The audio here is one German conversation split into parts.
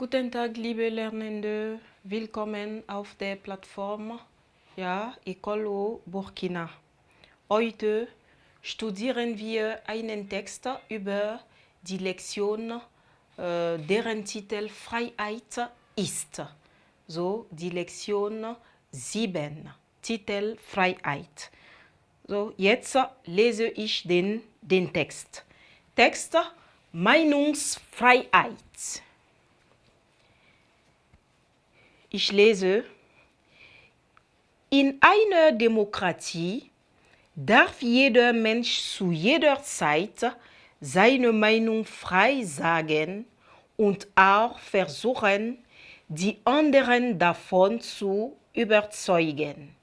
Guten Tag, liebe Lernende. Willkommen auf der Plattform Ecolo Burkina. Heute studieren wir einen Text über die Lektion, deren Titel Freiheit ist. So, die Lektion 7, Titel Freiheit. So, jetzt lese ich den Text. Text Meinungsfreiheit. Ich lese: In einer Demokratie darf jeder Mensch zu jeder Zeit seine Meinung frei sagen und auch versuchen, die anderen davon zu überzeugen.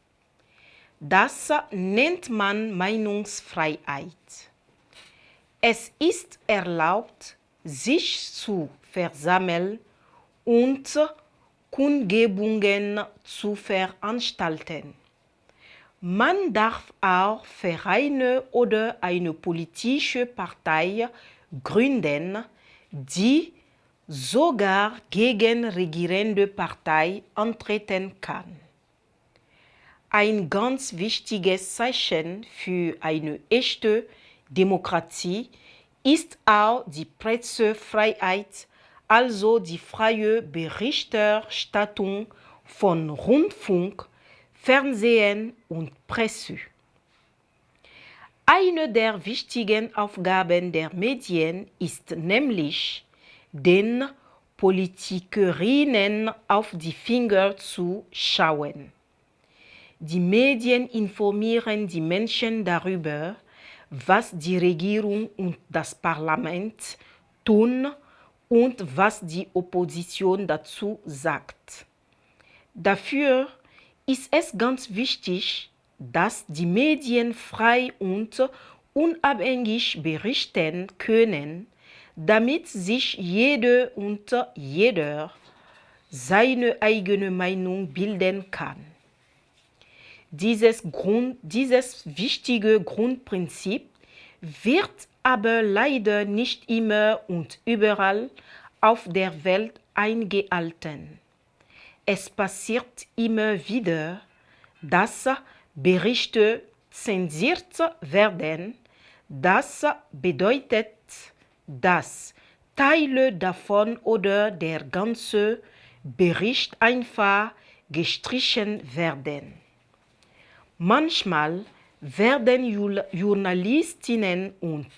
Das nennt man Meinungsfreiheit. Es ist erlaubt, sich zu versammeln und Kundgebungen zu veranstalten. Man darf auch Vereine oder eine politische Partei gründen, die sogar gegen regierende Partei antreten kann. Ein ganz wichtiges Zeichen für eine echte Demokratie ist auch die Pressefreiheit, also die freie Berichterstattung von Rundfunk, Fernsehen und Presse. Eine der wichtigen Aufgaben der Medien ist nämlich, den Politikerinnen auf die Finger zu schauen. Die Medien informieren die Menschen darüber, was die Regierung und das Parlament tun und was die Opposition dazu sagt. Dafür ist es ganz wichtig, dass die Medien frei und unabhängig berichten können, damit sich jede und jeder seine eigene Meinung bilden kann. Dieses wichtige Grundprinzip wird aber leider nicht immer und überall auf der Welt eingehalten. Es passiert immer wieder, dass Berichte zensiert werden. Das bedeutet, dass Teile davon oder der ganze Bericht einfach gestrichen werden. Manchmal werden Journalistinnen und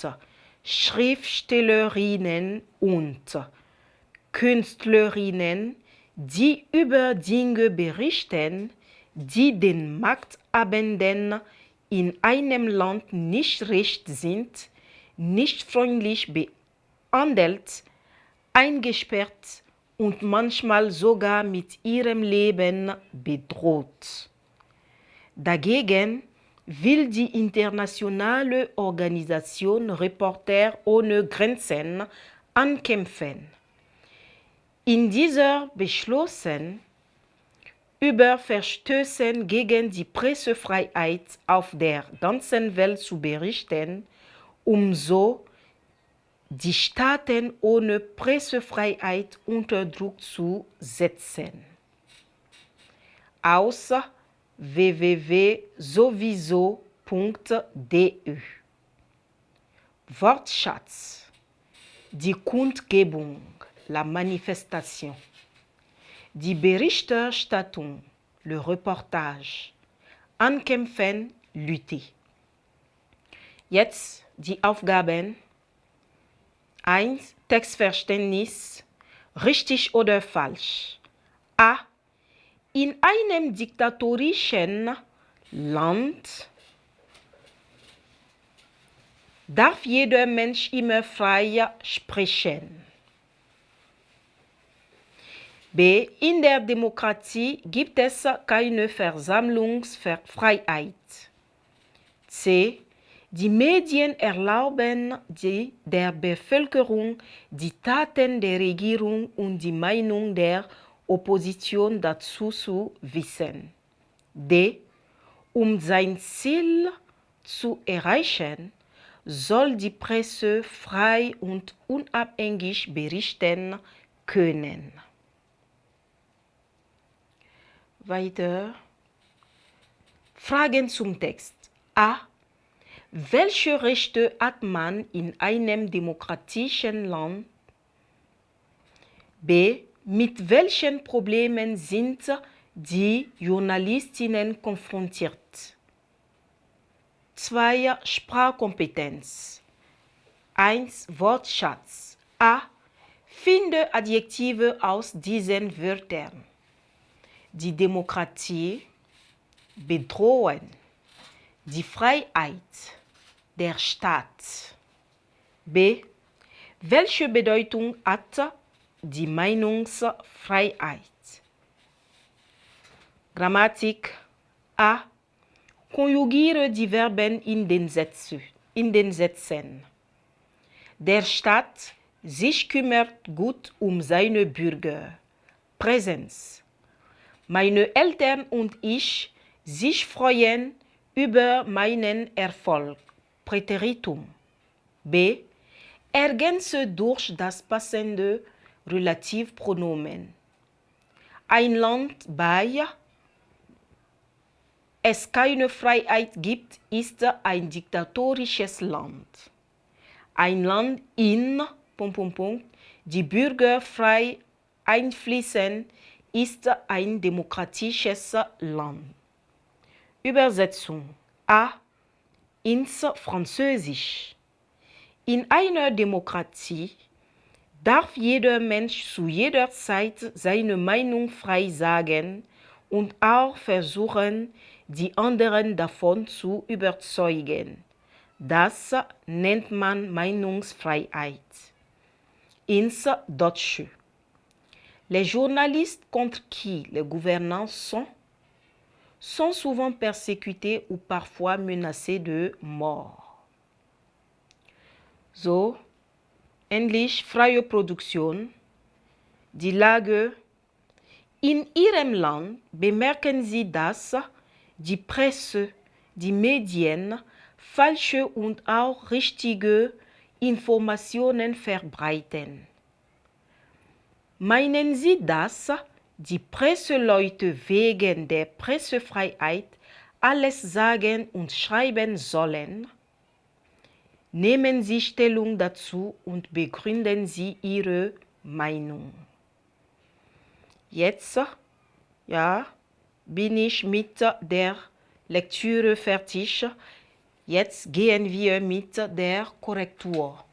Schriftstellerinnen und Künstlerinnen, die über Dinge berichten, die den Machthabenden in einem Land nicht recht sind, nicht freundlich behandelt, eingesperrt und manchmal sogar mit ihrem Leben bedroht. Dagegen will die internationale Organisation Reporter ohne Grenzen ankämpfen. In dieser beschlossen, über Verstöße gegen die Pressefreiheit auf der ganzen Welt zu berichten, um so die Staaten ohne Pressefreiheit unter Druck zu setzen. Aus www.sowieso.de. Wortschatz: die Kundgebung, la manifestation, die Berichterstattung, le reportage, ankämpfen, lutter. Jetzt die Aufgaben. 1. Textverständnis: richtig oder falsch. A. In einem diktatorischen Land darf jeder Mensch immer frei sprechen. B. In der Demokratie gibt es keine Versammlungsfreiheit. C. Die Medien erlauben der Bevölkerung, die Taten der Regierung und die Meinung der Opposition dazu zu wissen. D. Um sein Ziel zu erreichen, soll die Presse frei und unabhängig berichten können. Weiter. Fragen zum Text. A. Welche Rechte hat man in einem demokratischen Land? B. Mit welchen Problemen sind die Journalistinnen konfrontiert? 2. Sprachkompetenz. 1. Wortschatz. A. Finde Adjektive aus diesen Wörtern. Die Demokratie, bedrohen, die Freiheit, der Staat. B. Welche Bedeutung hat die Meinungsfreiheit? Grammatik. A. Konjugiere die Verben in den Sätzen. Der Staat sich kümmert gut um seine Bürger. Präsens. Meine Eltern und ich sich freuen über meinen Erfolg. Präteritum. B. Ergänze durch das passende Relativpronomen. Ein Land, bei es keine Freiheit gibt, ist ein diktatorisches Land. Ein Land, in die Bürger frei einfließen, ist ein demokratisches Land. Übersetzung. A. Ins Französisch. In einer Demokratie darf jeder Mensch zu jeder Zeit seine Meinung frei sagen und auch versuchen, die anderen davon zu überzeugen. Das nennt man Meinungsfreiheit. Ins Deutsche. Les journalistes contre qui les gouvernants sont souvent persécutés ou parfois menacés de mort. So, Englisch, freie Produktion. Die Lage. In Ihrem Land bemerken Sie, dass die Presse, die Medien falsche und auch richtige Informationen verbreiten. Meinen Sie, dass die Presseleute wegen der Pressefreiheit alles sagen und schreiben sollen? Nehmen Sie Stellung dazu und begründen Sie Ihre Meinung. Jetzt, bin ich mit der Lektüre fertig. Jetzt gehen wir mit der Korrektur.